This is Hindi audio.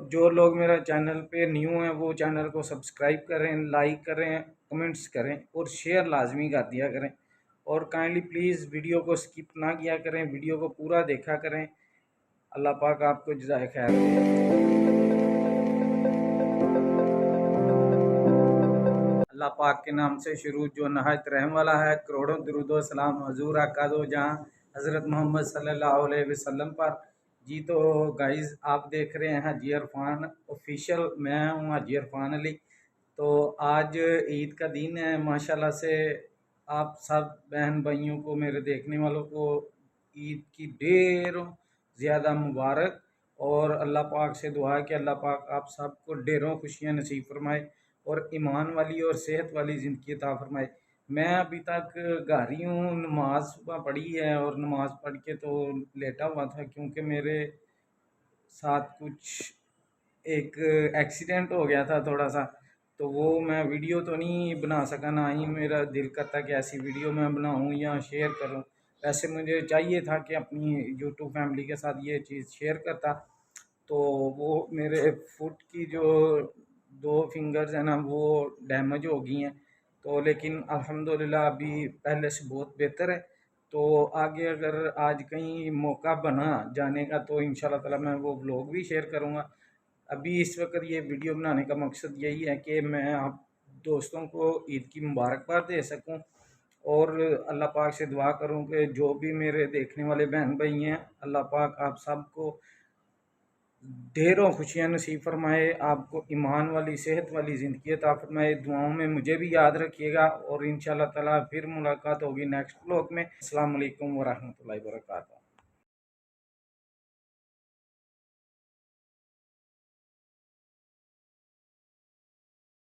जो लोग मेरा चैनल पे न्यू हैं वो चैनल को सब्सक्राइब करें, लाइक करें, कमेंट्स करें और शेयर लाजमी कर दिया करें। और काइंडली प्लीज़ वीडियो को स्किप ना किया करें, वीडियो को पूरा देखा करें। अल्लाह पाक आपको जज़ाए खैर दे। अल्लाह पाक के नाम से शुरू जो नहायत रहम वाला है। करोड़ों दुरूद व सलाम हजूर आका दो जहाँ हज़रत मोहम्मद सल्लल्लाहु अलैहि वसल्लम पर। जी तो गाइज़ आप देख रहे हैं हाजी इरफान ऑफिशियल, मैं हूँ हाजी इरफान अली। तो आज ईद का दिन है माशाल्लाह से। आप सब बहन भाइयों को, मेरे देखने वालों को ईद की ढेरों ज़्यादा मुबारक। और अल्लाह पाक से दुआ है कि अल्लाह पाक आप सबको ढेरों खुशियाँ नसीब फरमाए और ईमान वाली और सेहत वाली ज़िंदगी अता फरमाए। मैं अभी तक घर ही हूँ, नमाज सुबह पढ़ी है और नमाज पढ़ के तो लेटा हुआ था, क्योंकि मेरे साथ कुछ एक एक्सीडेंट हो गया था थोड़ा सा। तो वो मैं वीडियो तो नहीं बना सका, ना ही मेरा दिल करता कि ऐसी वीडियो मैं बनाऊं या शेयर करूं। वैसे मुझे चाहिए था कि अपनी यूट्यूब फैमिली के साथ ये चीज़ शेयर करता। तो वो मेरे फुट की जो दो फिंगर्स हैं ना वो डैमेज हो गई हैं। तो लेकिन अल्हम्दुलिल्लाह अभी पहले से बहुत बेहतर है। तो आगे अगर आज कहीं मौका बना जाने का तो इंशाल्लाह ताला मैं वो व्लॉग भी शेयर करूँगा। अभी इस वक्त ये वीडियो बनाने का मकसद यही है कि मैं आप दोस्तों को ईद की मुबारकबाद दे सकूं और अल्लाह पाक से दुआ करूं कि जो भी मेरे देखने वाले बहन भाई हैं, अल्लाह पाक आप सबको ढेरों खुशियाँ नसीब फरमाए, आपको ईमान वाली सेहत वाली ज़िंदगी अता फरमाए। दुआओं में मुझे भी याद रखिएगा और इंशाल्लाह ताला फिर मुलाकात होगी नेक्स्ट व्लॉग में। अस्सलाम वालेकुम व रहमतुल्लाहि व बरकातहू।